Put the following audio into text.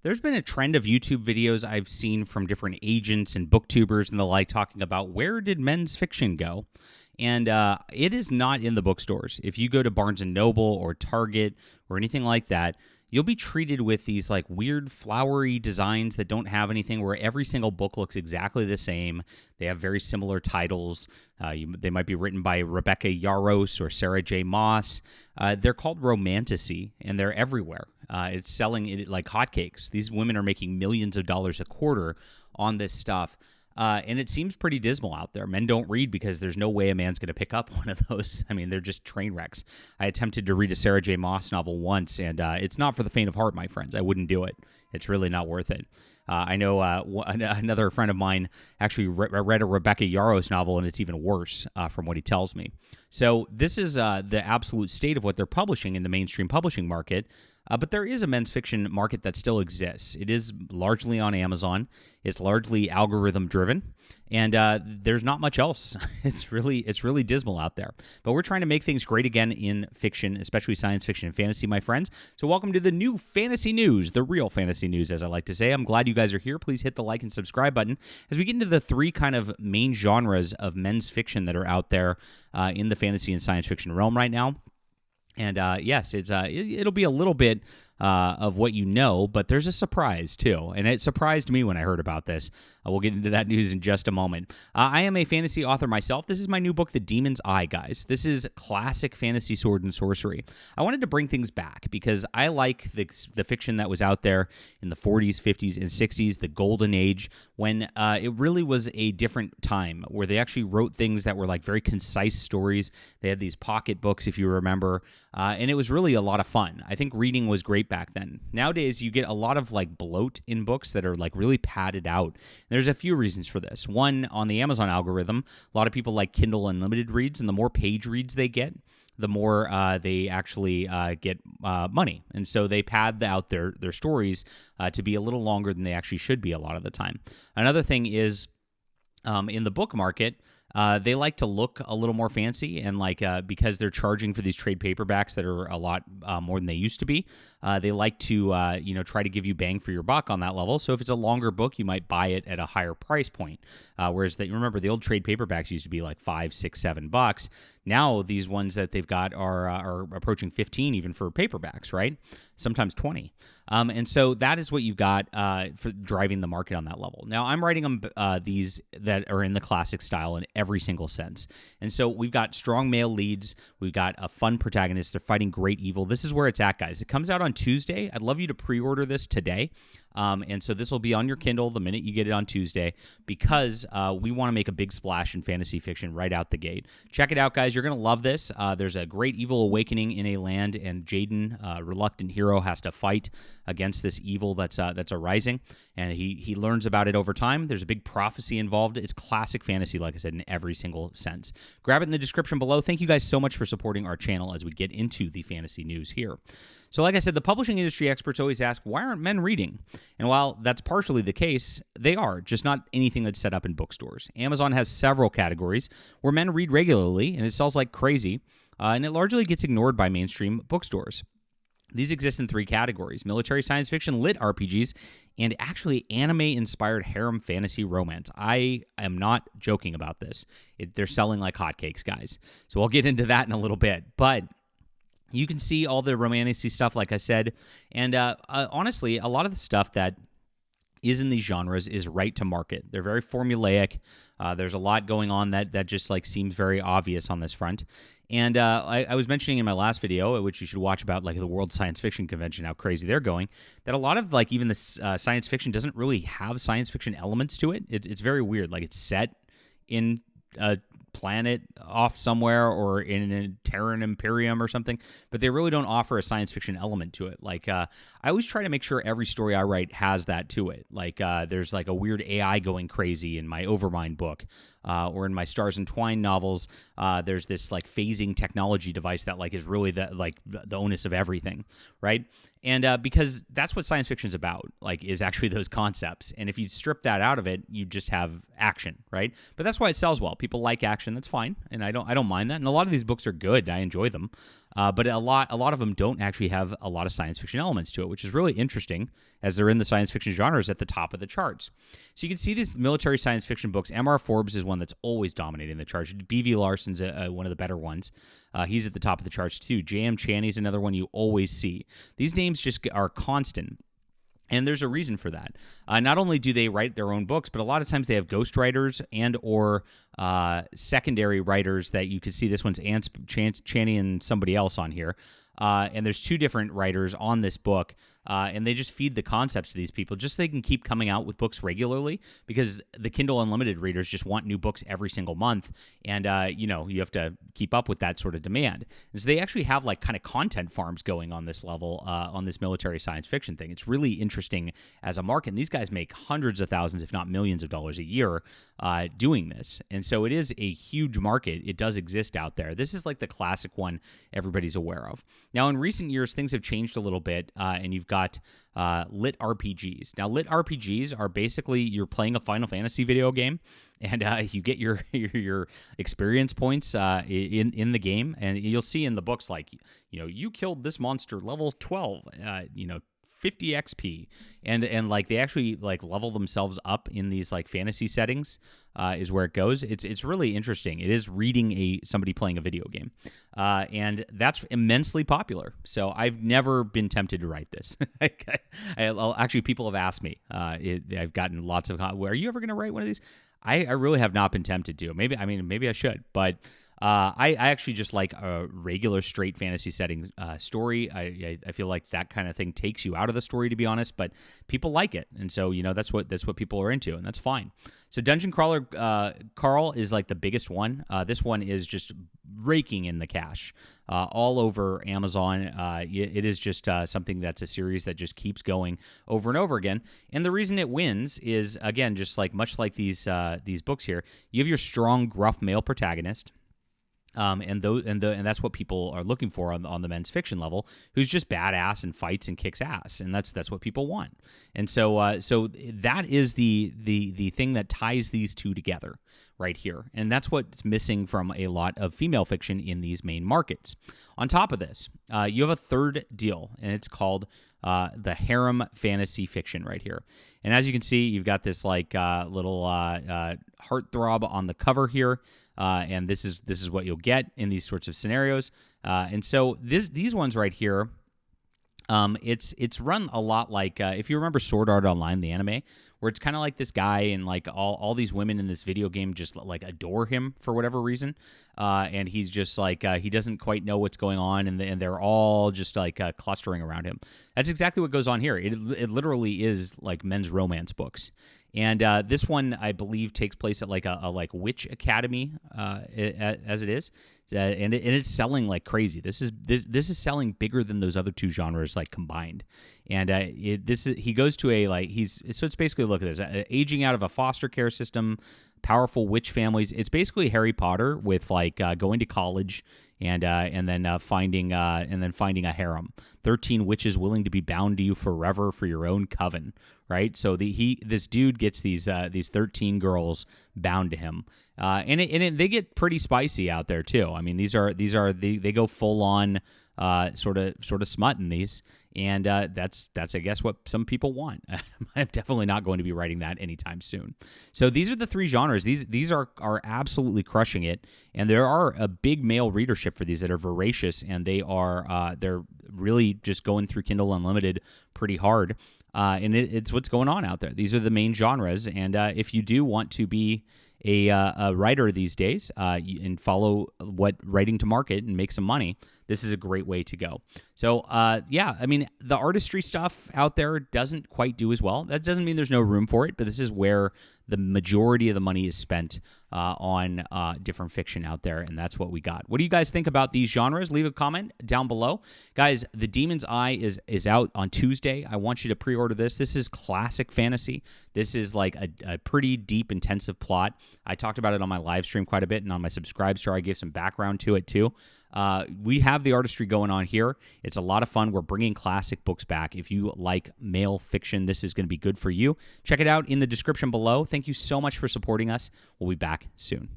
There's been a trend of YouTube videos I've seen from different agents and booktubers and the like talking about where did men's fiction go? And it is not in the bookstores. If you go to Barnes & Noble or Target or anything like that, you'll be treated with these like weird flowery designs that don't have anything, where every single book looks exactly the same. They have very similar titles. They might be written by Rebecca Yarros or Sarah J. Maas. They're called romantasy, and they're everywhere. It's selling it like hotcakes. These women are making millions of dollars a quarter on this stuff. And it seems pretty dismal out there. Men don't read because there's no way a man's going to pick up one of those. I mean, they're just train wrecks. I attempted to read a Sarah J. Maas novel once, and it's not for the faint of heart, my friends. I wouldn't do it. It's really not worth it. I know another friend of mine actually read a Rebecca Yarros novel, and it's even worse from what he tells me. So this is the absolute state of what they're publishing in the mainstream publishing market. But there is a men's fiction market that still exists. It is largely on Amazon. It's largely algorithm driven, and there's not much else. It's really dismal out there. But we're trying to make things great again in fiction, especially science fiction and fantasy, my friends. So welcome to the new fantasy news, the real fantasy news, as I like to say. I'm glad you guys are here. Please hit the like and subscribe button as we get into the three kind of main genres of men's fiction that are out there in the fantasy and science fiction realm right now. And yes, it'll be a little bit of what you know, but there's a surprise too. And it surprised me when I heard about this. We'll get into that news in just a moment. I am a fantasy author myself. This is my new book, The Demon's Eye, guys. This is classic fantasy sword and sorcery. I wanted to bring things back because I like the fiction that was out there in the 40s, 50s, and 60s, the golden age, when it really was a different time where they actually wrote things that were like very concise stories. They had these pocket books, if you remember, and it was really a lot of fun. I think reading was great back then. Nowadays, you get a lot of like bloat in books that are like really padded out. There's a few reasons for this. One, on the Amazon algorithm, a lot of people like Kindle Unlimited reads, and the more page reads they get, the more they actually get money. And so they pad out their stories to be a little longer than they actually should be a lot of the time. Another thing is in the book market, they like to look a little more fancy, and like because they're charging for these trade paperbacks that are a lot more than they used to be, they like to try to give you bang for your buck on that level. So if it's a longer book, you might buy it at a higher price point. Whereas remember the old trade paperbacks used to be like $5, $6, $7. Now these ones that they've got are approaching 15 even for paperbacks, right? Sometimes 20. And so that is what you've got for driving the market on that level. Now, I'm writing them these that are in the classic style in every single sense. And so we've got strong male leads. We've got a fun protagonist. They're fighting great evil. This is where it's at, guys. It comes out on Tuesday. I'd love you to pre-order this today. And so this will be on your Kindle the minute you get it on Tuesday, because we want to make a big splash in fantasy fiction right out the gate. Check it out, guys. You're going to love this. There's a great evil awakening in a land, and Jaden, reluctant hero, has to fight against this evil that's arising, and he learns about it over time. There's a big prophecy involved. It's classic fantasy, like I said, in every single sense. Grab it in the description below. Thank you guys so much for supporting our channel as we get into the fantasy news here. So like I said, the publishing industry experts always ask, why aren't men reading? And while that's partially the case, they are, just not anything that's set up in bookstores. Amazon has several categories where men read regularly, and it sells like crazy, and it largely gets ignored by mainstream bookstores. These exist in three categories: military science fiction, LitRPGs, and actually anime-inspired harem fantasy romance. I am not joking about this. They're selling like hotcakes, guys. So I'll get into that in a little bit. But you can see all the romantic-y stuff, like I said. And honestly, a lot of the stuff that is in these genres is right to market. They're very formulaic. There's a lot going on that just like seems very obvious on this front. And I was mentioning in my last video, which you should watch, about like the World Science Fiction Convention, how crazy they're going, that a lot of like even the science fiction doesn't really have science fiction elements to it. It's very weird. Like it's set in a planet off somewhere or in a Terran Imperium or something, but they really don't offer a science fiction element to it. Like I always try to make sure every story I write has that to it. Like there's like a weird AI going crazy in my Overmind book. or in my Stars Entwined novels, there's this like phasing technology device that like is really the onus of everything, right? And because that's what science fiction is about, like, is actually those concepts. And if you strip that out of it, you just have action, right? But that's why it sells well. People like action. That's fine, and I don't mind that. And a lot of these books are good. I enjoy them, but a lot of them don't actually have a lot of science fiction elements to it, which is really interesting, as they're in the science fiction genres at the top of the charts. So you can see these military science fiction books. M.R. Forbes is one that's always dominating the charts. B.V. Larson's one of the better ones. He's at the top of the charts too. J.M. Chaney's another one you always see. These names just are constant. And there's a reason for that. Not only do they write their own books, but a lot of times they have ghostwriters and or secondary writers that you can see. This one's Chaney and somebody else on here. And there's two different writers on this book, and they just feed the concepts to these people just so they can keep coming out with books regularly, because the Kindle Unlimited readers just want new books every single month, and you have to keep up with that sort of demand. And so they actually have like kind of content farms going on this level, on this military science fiction thing. It's really interesting as a market. And these guys make hundreds of thousands, if not millions of dollars a year doing this. And so it is a huge market. It does exist out there. This is like the classic one everybody's aware of. Now, in recent years, things have changed a little bit, and you've got LitRPGs. Now, LitRPGs are basically you're playing a Final Fantasy video game, and you get your experience points in the game, and you'll see in the books like, you killed this monster level 12, 50 XP, and like they actually like level themselves up in these like fantasy settings, is where it goes. It's really interesting. It is reading somebody playing a video game, and that's immensely popular. So I've never been tempted to write this. Actually, people have asked me. I've gotten lots of, are you ever going to write one of these? I really have not been tempted to. Maybe I should, but I actually just like a regular straight fantasy settings story. I feel like that kind of thing takes you out of the story, to be honest, but people like it, and so that's what people are into, and that's fine. So Dungeon Crawler Carl is like the biggest one. This one is just raking in the cash all over Amazon. It is just something that's a series that just keeps going over and over again. And the reason it wins is, again, just like much like these books here, you have your strong, gruff male protagonist. And that's what people are looking for on the men's fiction level, who's just badass and fights and kicks ass, and that's what people want. And so that is the thing that ties these two together right here, and that's what's missing from a lot of female fiction in these main markets. On top of this, you have a third deal, and it's called the Harem fantasy fiction right here. And as you can see, you've got this like little heartthrob on the cover here. And this is what you'll get in these sorts of scenarios. And so these ones right here, it's run a lot like if you remember Sword Art Online, the anime, where it's kind of like this guy and like all these women in this video game just like adore him for whatever reason, and he's just like he doesn't quite know what's going on, and they're all just like clustering around him. That's exactly what goes on here. It literally is like men's romance books. And this one, I believe, takes place at like a witch academy, as it is, and it's selling like crazy. This is selling bigger than those other two genres like combined. And he goes to it's basically, look at this, aging out of a foster care system, powerful witch families. It's basically Harry Potter with like going to college and then finding a harem. 13 witches willing to be bound to you forever for your own coven. Right, so this dude gets these 13 girls bound to him, and they get pretty spicy out there too. I mean, they go full on sort of smut in these, and that's I guess what some people want. I'm definitely not going to be writing that anytime soon. So these are the three genres. These are absolutely crushing it, and there are a big male readership for these that are voracious, and they're really just going through Kindle Unlimited pretty hard. And it's what's going on out there. These are the main genres, and if you do want to be a writer these days and follow what writing to market and make some money, this is a great way to go. So, yeah, I mean, the artistry stuff out there doesn't quite do as well. That doesn't mean there's no room for it, but this is where the majority of the money is spent on different fiction out there, and that's what we got. What do you guys think about these genres? Leave a comment down below. Guys, The Demon's Eye is out on Tuesday. I want you to pre-order this. This is classic fantasy. This is like a pretty deep, intensive plot. I talked about it on my live stream quite a bit, and on my Subscribestar, I gave some background to it too. We have the artistry going on here. It's a lot of fun. We're bringing classic books back. If you like male fiction, this is going to be good for you. Check it out in the description below. Thank you so much for supporting us. We'll be back soon.